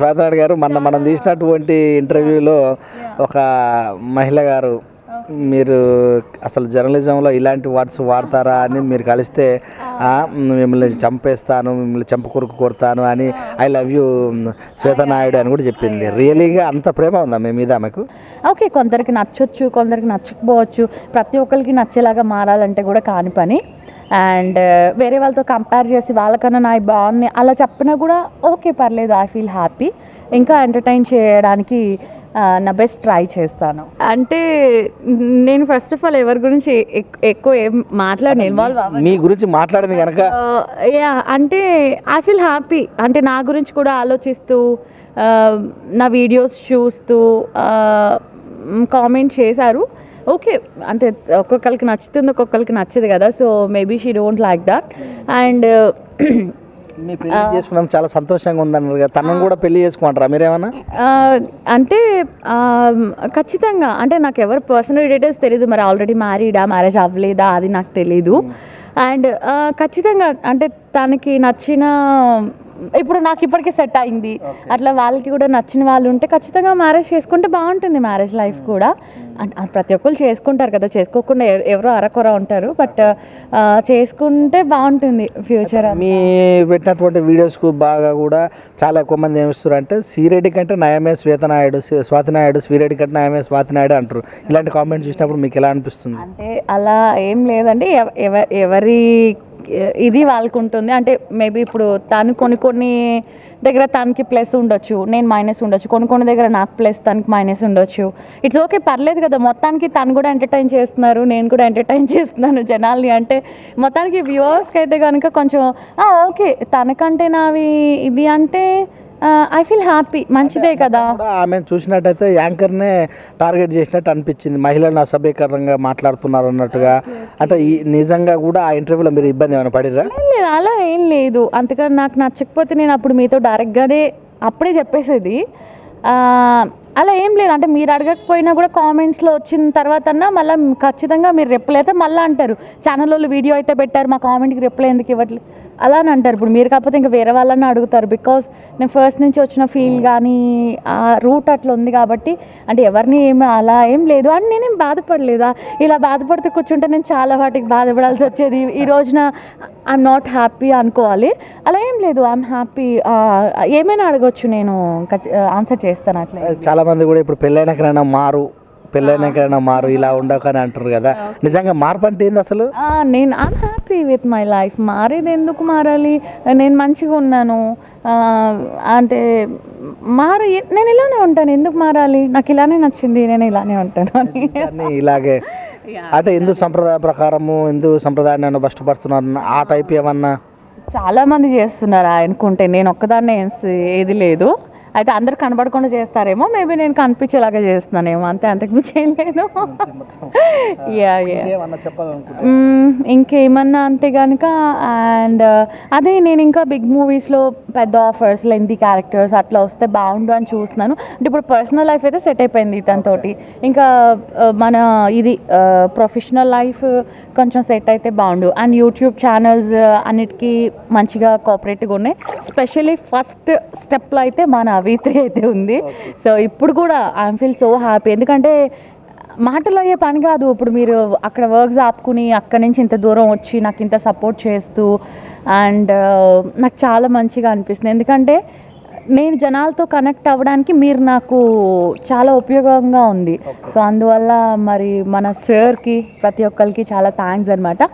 స్వాతి గారు మనం తీసినటువంటి ఇంటర్వ్యూలో ఒక మహిళ గారు మీరు అసలు జర్నలిజంలో ఇలాంటి వర్డ్స్ వాడతారా అని మీరు కలిస్తే మిమ్మల్ని చంపేస్తాను, మిమ్మల్ని చంపకొరకు కోరుతాను అని ఐ లవ్ యూ శ్వేత నాయుడు అని కూడా చెప్పింది. రియలీగా అంత ప్రేమ ఉందా మీ మీద ఆమెకు? ఓకే, కొందరికి నచ్చొచ్చు, కొందరికి నచ్చకపోవచ్చు. ప్రతి ఒక్కరికి నచ్చేలాగా మారాలంటే కూడా కాని పని. అండ్ వేరే వాళ్ళతో కంపేర్ చేసి వాళ్ళకన్నా నా బాగుంది అలా చెప్పినా కూడా ఓకే, పర్లేదు, ఐ ఫీల్ హ్యాపీ. ఇంకా ఎంటర్టైన్ చేయడానికి నా బెస్ట్ ట్రై చేస్తాను. అంటే నేను ఫస్ట్ ఆఫ్ ఆల్ ఎవరి గురించి ఎక్కువ ఏం మాట్లాడిన ఇన్వాల్వ్ మీ గురించి మాట్లాడింది కనుక అంటే ఐ ఫీల్ హ్యాపీ. అంటే నా గురించి కూడా ఆలోచిస్తూ నా వీడియోస్ చూస్తూ కామెంట్ చేశారు. ఓకే, అంటే ఒక్కొక్కరికి నచ్చుతుంది, ఒక్కొక్కరికి నచ్చదు కదా. So maybe she don't like that. And మీ పెళ్లి చేసుకున్నందుకు చాలా సంతోషంగా ఉందన్నారు కదా, తనను కూడా పెళ్లి చేసుకుంటారా మీరేమన్నా? అంటే ఖచ్చితంగా, అంటే నాకు ఎవరు పర్సనల్ డీటెయిల్స్ తెలీదు. మరి ఆల్రెడీ మ్యారేజ్ అవ్వలేదా అది నాకు తెలీదు. అండ్ ఖచ్చితంగా అంటే తనకి నచ్చిన, ఇప్పుడు నాకు ఇప్పటికే సెట్ అయింది, అట్లా వాళ్ళకి కూడా నచ్చిన వాళ్ళు ఉంటే ఖచ్చితంగా మ్యారేజ్ చేసుకుంటే బాగుంటుంది. మ్యారేజ్ లైఫ్ కూడా ప్రతి ఒక్కరు చేసుకుంటారు కదా, చేసుకోకుండా ఎవరో అరకొర ఉంటారు. బట్ చేసుకుంటే బాగుంటుంది ఫ్యూచర్. మీ పెట్టినటువంటి వీడియోస్కు బాగా కూడా చాలా ఎక్కువ మంది ఏమిస్తారు అంటే శ్రీరెడ్డి కంటే నయమే స్వాతి నాయుడు, శ్రీరెడ్డి కంటే నయమే స్వాతి నాయుడు అంటారు. ఇలాంటి కామెంట్ చూసినప్పుడు మీకు ఎలా అనిపిస్తుంది? అంటే అలా ఏం లేదండి, ఎవరి ఇది వాళ్ళకు ఉంటుంది. అంటే మేబీ ఇప్పుడు తను కొన్ని దగ్గర తనకి ప్లస్ ఉండొచ్చు, నేను మైనస్ ఉండొచ్చు. కొన్ని దగ్గర నాకు ప్లస్, తనకి మైనస్ ఉండొచ్చు. ఇట్స్ ఓకే, పర్లేదు కదా. మొత్తానికి తను కూడా ఎంటర్టైన్ చేస్తున్నారు, నేను కూడా ఎంటర్టైన్ చేస్తున్నాను జనాల్ని. అంటే మొత్తానికి వ్యూవర్స్కి అయితే కనుక కొంచెం ఓకే, తనకంటే నావి ఇది అంటే ఐ ఫీల్ హ్యాపీ, మంచిదే కదా. ఆమె చూసినట్టయితే యాంకర్నే టార్గెట్ చేసినట్టు అనిపించింది, మహిళలను అసభ్యకరంగా మాట్లాడుతున్నారు అన్నట్టుగా. అంటే నిజంగా కూడా ఆ ఇంటర్వ్యూలో మీరు ఇబ్బంది ఏమైనా పడిరా? లేదు, అలా ఏం లేదు. అంతగా నాకు నచ్చకపోతే నేను అప్పుడు మీతో డైరెక్ట్గానే అప్పుడే చెప్పేసేది. అలా ఏం లేదు. అంటే మీరు అడగకపోయినా కూడా కామెంట్స్లో వచ్చిన తర్వాత మళ్ళీ ఖచ్చితంగా మీరు రిప్లై అయితే మళ్ళీ అంటారు, ఛానల్ వాళ్ళు వీడియో అయితే పెట్టారు, మా కామెంట్కి రిప్లై ఎందుకు ఇవ్వట్లేదు అలా అని అంటారు. ఇప్పుడు మీరు కాకపోతే ఇంకా వేరే వాళ్ళని అడుగుతారు. బికాస్ నేను ఫస్ట్ నుంచి వచ్చిన ఫీల్ కానీ ఆ రూట్ అట్లా ఉంది కాబట్టి. అంటే ఎవరిని ఏమి అలా ఏం లేదు. అండ్ నేనేం బాధపడలేదా, ఇలా బాధపడితే కూర్చుంటే నేను చాలా వాటికి బాధపడాల్సి వచ్చేది. ఈ రోజున ఐఎమ్ నాట్ హ్యాపీ అనుకోవాలి. అలా ఏం లేదు, ఐఎమ్ హ్యాపీ. ఏమైనా అడగొచ్చు, నేను ఆన్సర్ చేస్తాను. అట్లా చాలా మంది కూడా ఇప్పుడు పెళ్ళైనాకైనా మారు ఇలా ఉండకని అంటారు కదా, నిజంగా మార్పు అంటే ఏంది అసలు? నేను I'm happy with my life. మారేది ఎందుకు మారాలి? నేను మంచిగా ఉన్నాను. అంటే నేను ఇలానే ఉంటాను, ఎందుకు మారాలి? నాకు ఇలానే నచ్చింది, నేను ఇలానే ఉంటాను అని. ఇలాగే అంటే హిందూ సంప్రదాయ ప్రకారము, హిందూ సంప్రదాయాన్ని భ్రష్టపరుస్తున్నారు ఆ టైప్ ఏమన్నా? చాలామంది చేస్తున్నారు అనుకుంటే, నేను ఒక్కదాన్నే ఏది లేదు. అయితే అందరు కనబడకుండా చేస్తారేమో, మేబీ నేను కనిపించేలాగా చేస్తున్నానేమో, అంతకు మించి ఏం లేదు. ఇంకేమన్నా అంటే కనుక అండ్ అదే నేను ఇంకా బిగ్ మూవీస్లో పెద్ద ఆఫర్స్, లెంతీ క్యారెక్టర్స్ అట్లా వస్తే బాగుండు అని చూస్తున్నాను. అంటే ఇప్పుడు పర్సనల్ లైఫ్ అయితే సెట్ అయిపోయింది తనతోటి. ఇంకా మన ఇది ప్రొఫెషనల్ లైఫ్ కొంచెం సెట్ అయితే బాగుండు. అండ్ యూట్యూబ్ ఛానల్స్ అన్నిటికీ మంచిగా కోఆపరేటివ్గా ఉన్నాయి. స్పెషల్లీ ఫస్ట్ స్టెప్లో అయితే మన V3 అయితే ఉంది. సో ఇప్పుడు కూడా ఐఎమ్ ఫీల్ సో హ్యాపీ. ఎందుకంటే మాటలు అయ్యే పని కాదు. ఇప్పుడు మీరు అక్కడ వర్క్స్ ఆపుకుని అక్కడి నుంచి ఇంత దూరం వచ్చి నాకు ఇంత సపోర్ట్ చేస్తూ అండ్ నాకు చాలా మంచిగా అనిపిస్తుంది. ఎందుకంటే నేను జనాలతో కనెక్ట్ అవ్వడానికి మీరు నాకు చాలా ఉపయోగంగా ఉంది. సో అందువల్ల మరి మన సార్కి ప్రతి ఒక్కరికి చాలా థ్యాంక్స్ అనమాట.